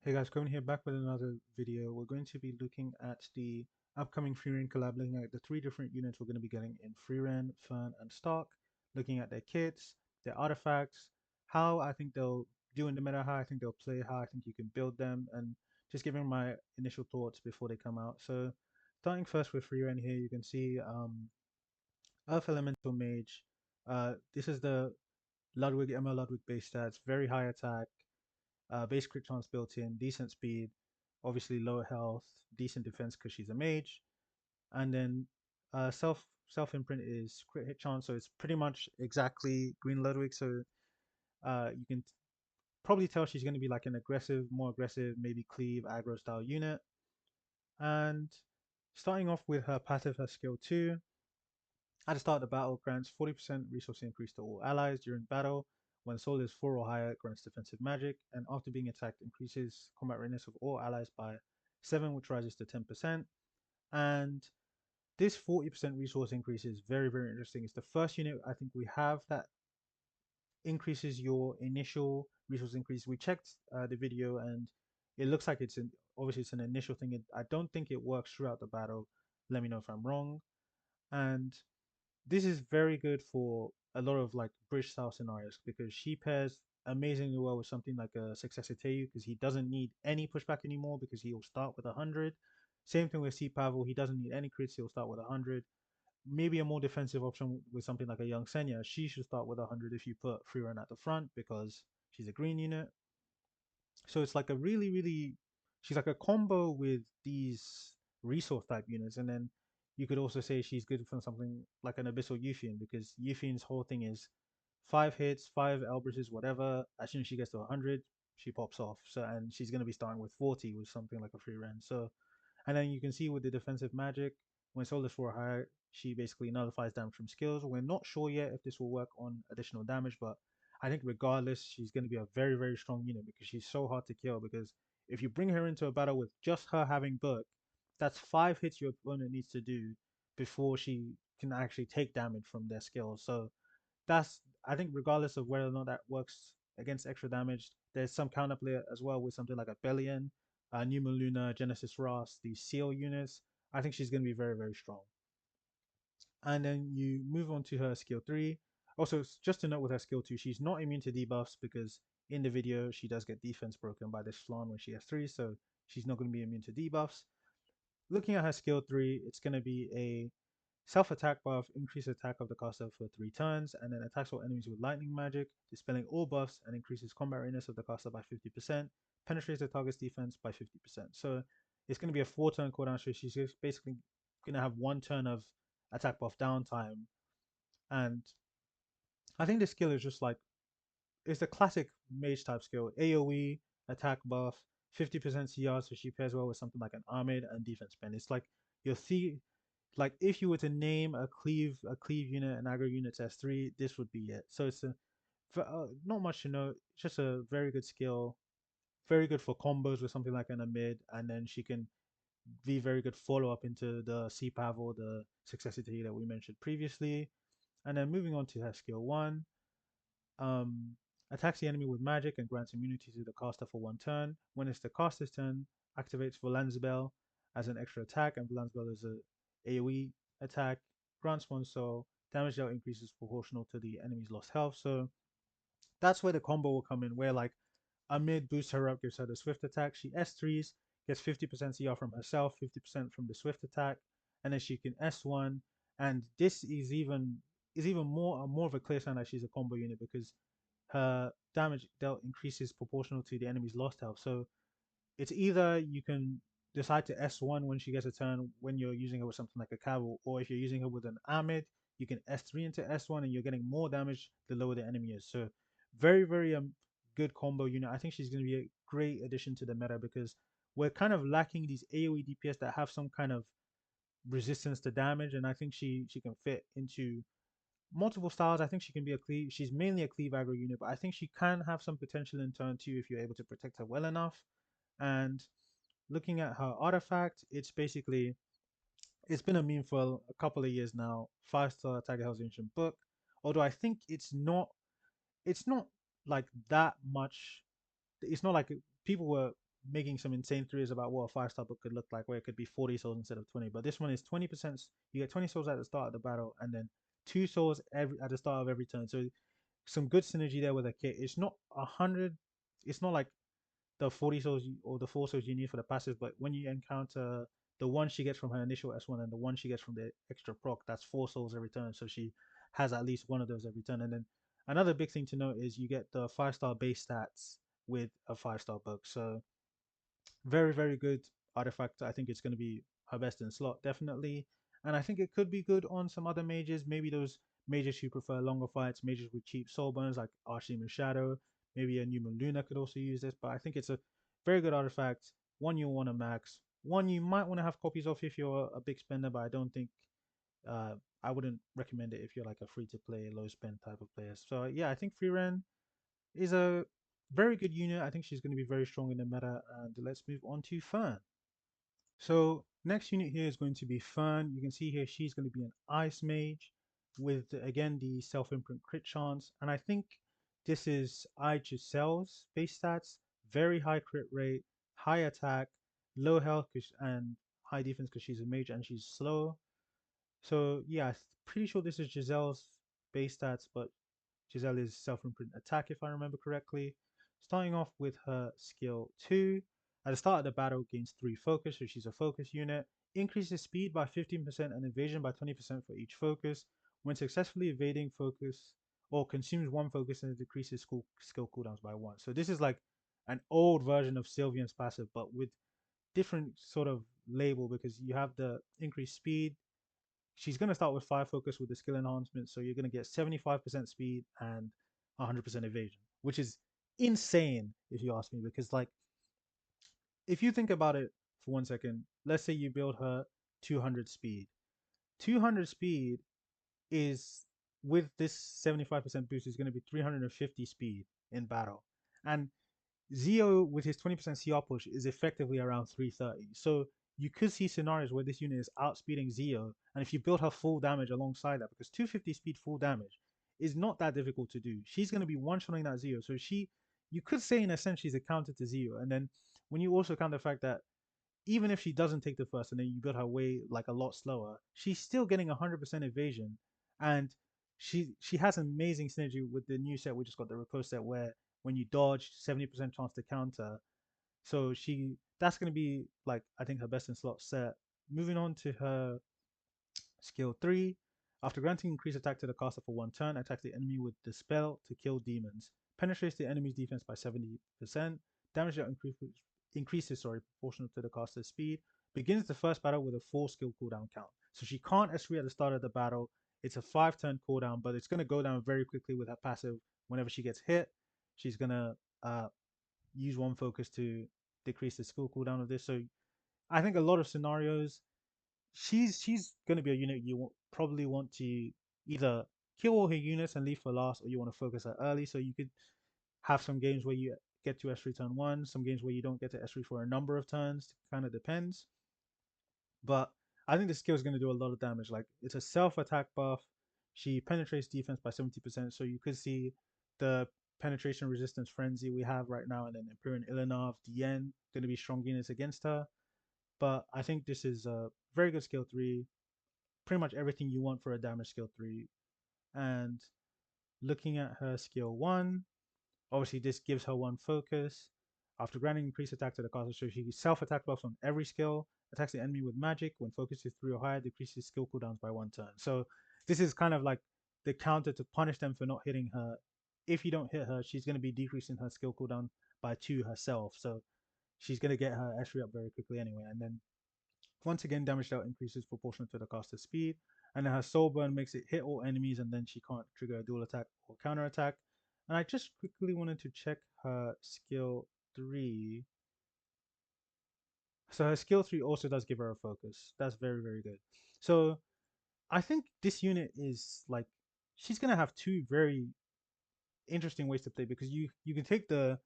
Hey guys, Koven here back with another video. We're going to be looking at the upcoming Frieren collab, looking at the three different units we're going to be getting in Frieren, Fern, and Stark, looking at their kits, their artifacts, how I think they'll do in the meta, how I think they'll play, how I think you can build them, and just giving my initial thoughts before they come out. So starting first with Frieren here, you can see Earth Elemental Mage. This is the Ludwig ML Ludwig base stats, very high attack, base crit chance built in, decent speed, obviously low health, decent defense because she's a mage, and then self imprint is crit hit chance, so it's pretty much exactly Green Ludwig. So you can probably tell she's going to be like an aggressive, more aggressive, maybe cleave aggro style unit. And starting off with her passive, her skill 2, at the start of the battle, grants 40% resource increase to all allies during battle. When soul is 4 or higher, it grants defensive magic, and after being attacked, increases combat readiness of all allies by 7, which rises to 10%. And this 40% resource increase is very, very interesting. It's the first unit I think we have that increases your initial resource increase. We checked the video, and it looks like obviously it's an initial thing. I don't think it works throughout the battle. Let me know if I'm wrong. And this is very good for a lot of like British style scenarios because she pairs amazingly well with something like a Successor Teu because he doesn't need any pushback anymore because he will start with 100. Same thing with C Pavel, he doesn't need any crits, he'll start with 100. Maybe a more defensive option with something like a young Senya, she should start with 100 if you put Frieren at the front because she's a green unit. So it's like a really, really, she's like a combo with these resource type units. And then you could also say she's good for something like an Abyssal Euphian because Euphian's whole thing is 5 hits, 5 Elbrises, whatever. As soon as she gets to 100, she pops off. So, and she's going to be starting with 40 with something like a free run. So and then you can see with the defensive magic, when Soul is 4 higher, she basically nullifies damage from skills. We're not sure yet if this will work on additional damage, but I think regardless, she's going to be a very, very strong unit because she's so hard to kill. Because if you bring her into a battle with just her having book, that's 5 hits your opponent needs to do before she can actually take damage from their skills. So that's, I think, regardless of whether or not that works against extra damage, there's some counterplay as well with something like a Bellion, Numa Luna, Genesis Ross, these seal units. I think she's going to be very, very strong. And then you move on to her skill 3. Also, just to note with her skill 2, she's not immune to debuffs because in the video she does get defense broken by this Flan when she has 3, so she's not going to be immune to debuffs. Looking at her skill 3, it's going to be a self-attack buff, increase attack of the caster for 3 turns, and then attacks all enemies with lightning magic, dispelling all buffs and increases combat readiness of the caster by 50%, penetrates the target's defense by 50%. So it's going to be a 4-turn cooldown, so she's basically going to have 1 turn of attack buff downtime. And I think this skill is just like, it's the classic mage type skill, AoE, attack buff, 50% CR, so she pairs well with something like an Armid and defense spend. It's like your like if you were to name a cleave unit, an aggro unit to S3, this would be it. So it's not much to know. It's just a very good skill, very good for combos with something like an Amid, and then she can be very good follow up into the CPAV or the Successor that we mentioned previously. And then moving on to her skill 1, um, attacks the enemy with magic and grants immunity to the caster for 1 turn. When it's the caster's turn, activates Bell as an extra attack, and Bell is a AoE attack, grants 1 soul, damage dealt increases proportional to the enemy's lost health. So that's where the combo will come in, where like a mid boosts her up, gives her the swift attack. She S3s, gets 50% CR from herself, 50% from the swift attack, and then she can S1. And this is even more of a clear sign that she's a combo unit because her damage dealt increases proportional to the enemy's lost health. So it's either you can decide to S1 when she gets a turn when you're using her with something like a Cavill, or if you're using her with an Ahmed, you can S3 into S1 and you're getting more damage the lower the enemy is. So very, very good combo unit. I think she's going to be a great addition to the meta because we're kind of lacking these AoE DPS that have some kind of resistance to damage, and I think she can fit into multiple styles. I think she can be a cleave. She's mainly a cleave aggro unit, but I think she can have some potential in turn 2 if you're able to protect her well enough. And looking at her artifact, it's been a meme for a couple of years now. 5-star Tiger Hell's Ancient Book. Although I think it's not like that much. It's not like people were making some insane theories about what a 5-star book could look like, where it could be 40 souls instead of 20. But this one is 20%. You get 20 souls at the start of the battle, and then 2 souls at the start of every turn. So some good synergy there with a kit. It's not 100. It's not like the 40 souls or the 4 souls you need for the passive, but when you encounter the one she gets from her initial S1 and the one she gets from the extra proc, that's 4 souls every turn. So she has at least one of those every turn. And then another big thing to note is you get the 5-star base stats with a 5-star book. So very, very good artifact. I think it's going to be her best in slot, definitely. And I think it could be good on some other mages. Maybe those mages who prefer longer fights, mages with cheap soul burns like Archdemon Shadow. Maybe a New Moon Luna could also use this. But I think it's a very good artifact. One you want to max. One you might want to have copies of if you're a big spender, but I don't think uh, I wouldn't recommend it if you're like a free to play, low spend type of player. So yeah, I think Frieren is a very good unit. I think she's going to be very strong in the meta. And let's move on to Fern. So next unit here is going to be Fern. You can see here she's going to be an Ice Mage with again the self-imprint crit chance. And I think this is Giselle's base stats. Very high crit rate, high attack, low health and high defense because she's a mage and she's slow. So yeah, I'm pretty sure this is Giselle's base stats, but Giselle is self-imprint attack, if I remember correctly. Starting off with her skill 2. At the start of the battle, gains 3 focus, so she's a focus unit. Increases speed by 15% and evasion by 20% for each focus. When successfully evading focus, or consumes 1 focus and it decreases skill cooldowns by 1. So this is like an old version of Sylvian's passive, but with different sort of label because you have the increased speed, she's going to start with 5 focus with the skill enhancement. So you're going to get 75% speed and 100% evasion, which is insane if you ask me. Because, like, if you think about it for 1 second, let's say you build her 200 speed. 200 speed is with this 75% boost is going to be 350 speed in battle. And Zio with his 20% CR push is effectively around 330. So you could see scenarios where this unit is outspeeding Zio, and if you build her full damage alongside that, because 250 speed full damage is not that difficult to do. She's going to be one-shotting that Zio. So you could say in a sense she's a counter to Zio. And then when you also count the fact that even if she doesn't take the first and then you build her way like a lot slower, she's still getting 100% evasion. And she has amazing synergy with the new set. We just got the Riposte set where when you dodge, 70% chance to counter. So that's gonna be like I think her best in slot set. Moving on to her skill 3. After granting increased attack to the caster for 1 turn, attacks the enemy with the spell to kill demons. Penetrates the enemy's defense by 70%. Damage that increases proportional to the caster's speed. Begins the first battle with a 4 skill cooldown count. So she can't S3 at the start of the battle. It's a 5 turn cooldown, but it's going to go down very quickly with her passive. Whenever she gets hit, she's going to use 1 focus to decrease the skill cooldown of this. So I think a lot of scenarios, she's going to be a unit you probably want to either kill all her units and leave for last, or you want to focus her early. So you could have some games where you get to S3 turn 1, some games where you don't get to S3 for a number of turns. Kind of depends. But I think the skill is going to do a lot of damage. Like it's a self attack buff. She penetrates defense by 70%. So you could see the penetration resistance frenzy we have right now, and then Imperial Ilinov, Dien going to be strong units against her. But I think this is a very good skill 3. Pretty much everything you want for a damage skill 3. And looking at her skill 1, obviously, this gives her 1 focus. After granting increased attack to the caster, so she self-attack buffs on every skill, attacks the enemy with magic. When focus is 3 or higher, decreases skill cooldowns by 1 turn. So this is kind of like the counter to punish them for not hitting her. If you don't hit her, she's going to be decreasing her skill cooldown by 2 herself. So she's going to get her S3 up very quickly anyway. And then once again, damage dealt increases proportional to the caster's speed. And then her soul burn makes it hit all enemies, and then she can't trigger a dual attack or counter attack. And I just quickly wanted to check her skill 3. So her skill 3 also does give her a focus. That's very, very good. So I think this unit is like she's gonna have 2 very interesting ways to play, because you can take the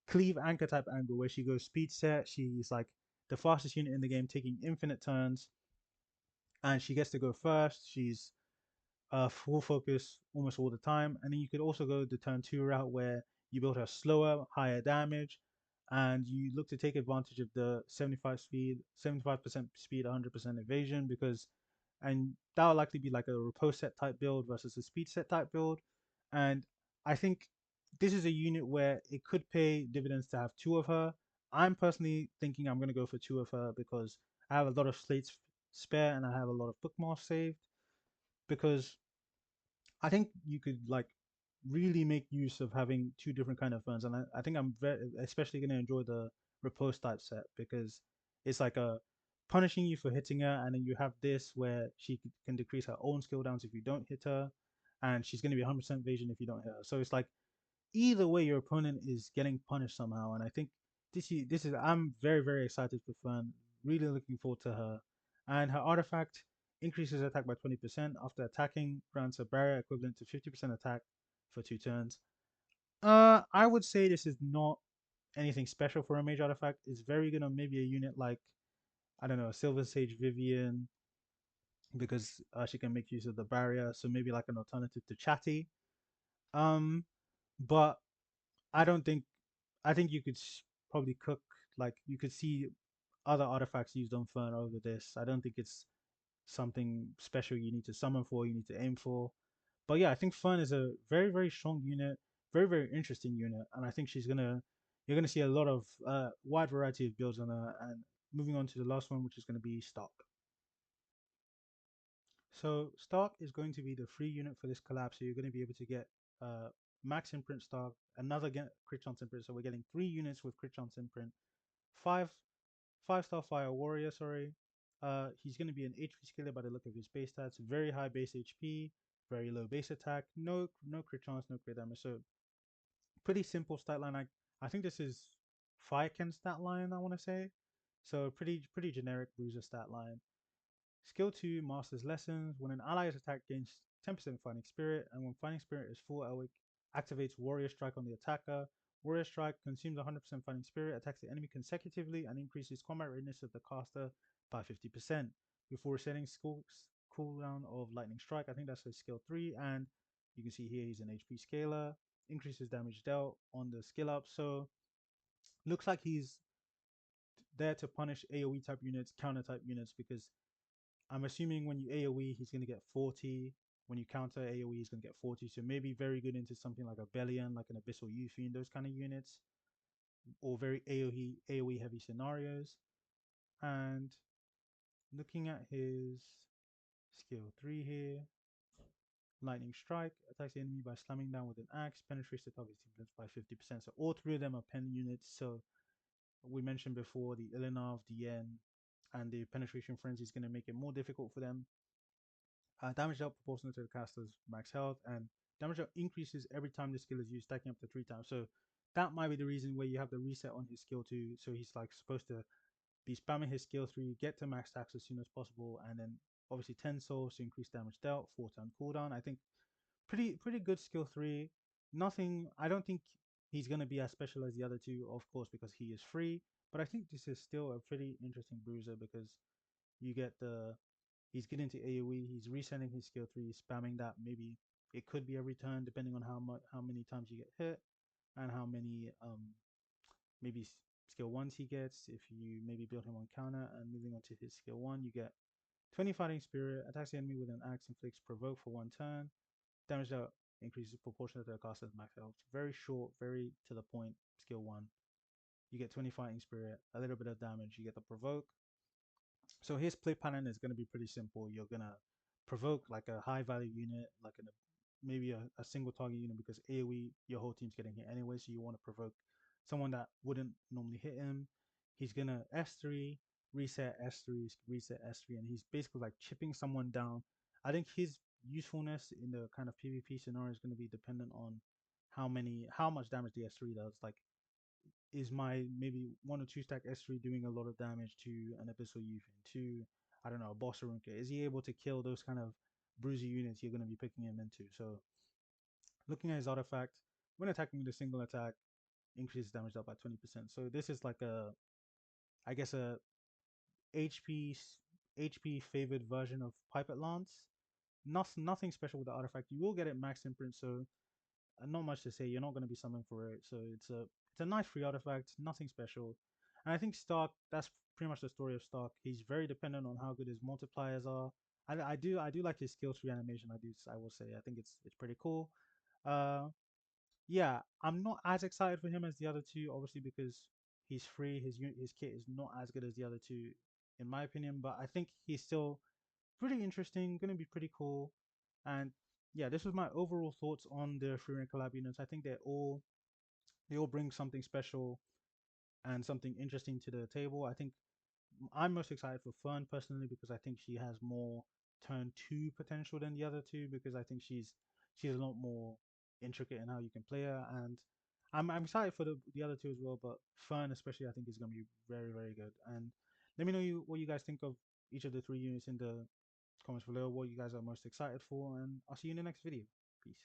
cleave anchor type angle where she goes speed set. She's like the fastest unit in the game, taking infinite turns, and she gets to go first. She's full focus almost all the time. And then you could also go the turn 2 route where you build her slower, higher damage, and you look to take advantage of the 75 speed, 75% speed, 100% evasion because, and that will likely be like a repose set type build versus a speed set type build. And I think this is a unit where it could pay dividends to have two of her. I'm personally thinking I'm going to go for two of her because I have a lot of slates spare and I have a lot of bookmarks saved because I think you could like really make use of having two different kind of ferns, and I think I'm very especially gonna enjoy the repose type set because it's like a punishing you for hitting her, and then you have this where can decrease her own skill downs if you don't hit her, and she's gonna be 100% evasion if you don't hit her. So it's like either way, your opponent is getting punished somehow, and I think this is I'm very excited for Fern. Really looking forward to her, and her artifact increases attack by 20% after attacking, grants a barrier equivalent to 50% attack for 2 turns. I would say this is not anything special for a mage artifact. It's very good on maybe a unit like I don't know, Silver Sage Vivian because she can make use of the barrier. So maybe like an alternative to Chatty. Um, but I don't think I think you could probably cook like you could see other artifacts used on Fern over this. I don't think it's something special you need to summon for, you need to aim for. But yeah, I think Fern is a very strong unit, very interesting unit, and I think you're gonna see a lot of wide variety of builds on her. And moving on to the last one, which is gonna be Stark. So Stark is going to be the free unit for this collab. So you're going to be able to get max imprint Stark, another get crit chance imprint. So we're getting 3 units with crit chance imprint, five 5-star fire warrior. Sorry, he's going to be an HP scaler by the look of his base stats. Very high base HP, very low base attack, no crit chance, no crit damage. So pretty simple stat line. I think this is Firekin stat line. I want to say. So pretty generic bruiser stat line. Skill 2 Master's Lessons. When an ally is attacked, gains 10% Fighting Spirit, and when Fighting Spirit is full, it activates Warrior Strike on the attacker. Warrior Strike consumes 100% Fighting Spirit, attacks the enemy consecutively, and increases combat readiness of the caster by 50% before resetting cooldown of Lightning Strike. I think that's a skill 3, and you can see here he's an HP scaler. Increases damage dealt on the skill up. So looks like he's there to punish AoE type units, counter type units, because I'm assuming when you AoE, he's going to get 40. When you counter AoE, he's going to get 40. So maybe very good into something like a Bellion, like an Abyssal Youth those kind of units, or very AoE heavy scenarios. And looking at his skill 3 here, Lightning Strike attacks the enemy by slamming down with an axe, penetrates the target's defense by 50%. So all three of them are pen units. So we mentioned before the Ilinov, the Yen, and the penetration frenzy is going to make it more difficult for them. Damage dealt proportional to the caster's max health, and damage dealt increases every time the skill is used, stacking up to 3 times. So that might be the reason where you have the reset on his skill 2. So he's like supposed to be spamming his skill 3, get to max stacks as soon as possible, and then obviously 10 souls to increase damage dealt, 4-turn cooldown. I think pretty good skill 3. Nothing. I don't think he's gonna be as special as the other two, of course, because he is free. But I think this is still a pretty interesting bruiser because you get the he's getting to AoE, he's resetting his skill 3, spamming that. Maybe it could be every turn depending on how many times you get hit and how many maybe skill 1s he gets. If you maybe build him on counter and moving on to his skill 1, you get 20 fighting spirit, attacks the enemy with an axe, inflicts provoke for 1 turn, damage that increases proportional to the caster's max health. Very short, very to the point. Skill 1, you get 20 fighting spirit, a little bit of damage, you get the provoke. So his play pattern is going to be pretty simple. You're going to provoke like a high value unit, like maybe a single target unit because AoE, your whole team's getting hit anyway. So you want to provoke someone that wouldn't normally hit him. He's going to S3, reset S3, and he's basically like chipping someone down. I think his usefulness in the kind of PvP scenario is going to be dependent on how much damage the S3 does. Like is my maybe 1 or 2 stack S3 doing a lot of damage to an Abyssal Youth to I don't know a boss Arunka? Is he able to kill those kind of bruiser units you're going to be picking him into? So looking at his artifact, when attacking with a single attack, increases damage up by 20%. So this is like I guess a HP HP favored version of Pipet Lance. Nothing special with the artifact. You will get it max imprint, so not much to say. You're not going to be summoning for it, so It's a nice free artifact, nothing special. And I think Stark, that's pretty much the story of Stark. He's very dependent on how good his multipliers are. I do like his skill tree animation. I will say I think it's pretty cool. Uh, yeah, I'm not as excited for him as the other two, obviously because he's free. His kit is not as good as the other two, in my opinion. But I think he's still pretty interesting, going to be pretty cool. And yeah, this was my overall thoughts on the Frieren collab units. I think they all bring something special and something interesting to the table. I think I'm most excited for Fern personally because I think she has more turn two potential than the other two because I think she's a lot more intricate in how you can play her, and I'm excited for the other two as well. But Fern especially I think is going to be very very good. And let me know what you guys think of each of the three units in the comments below. What you guys are most excited for, and I'll see you in the next video. Peace.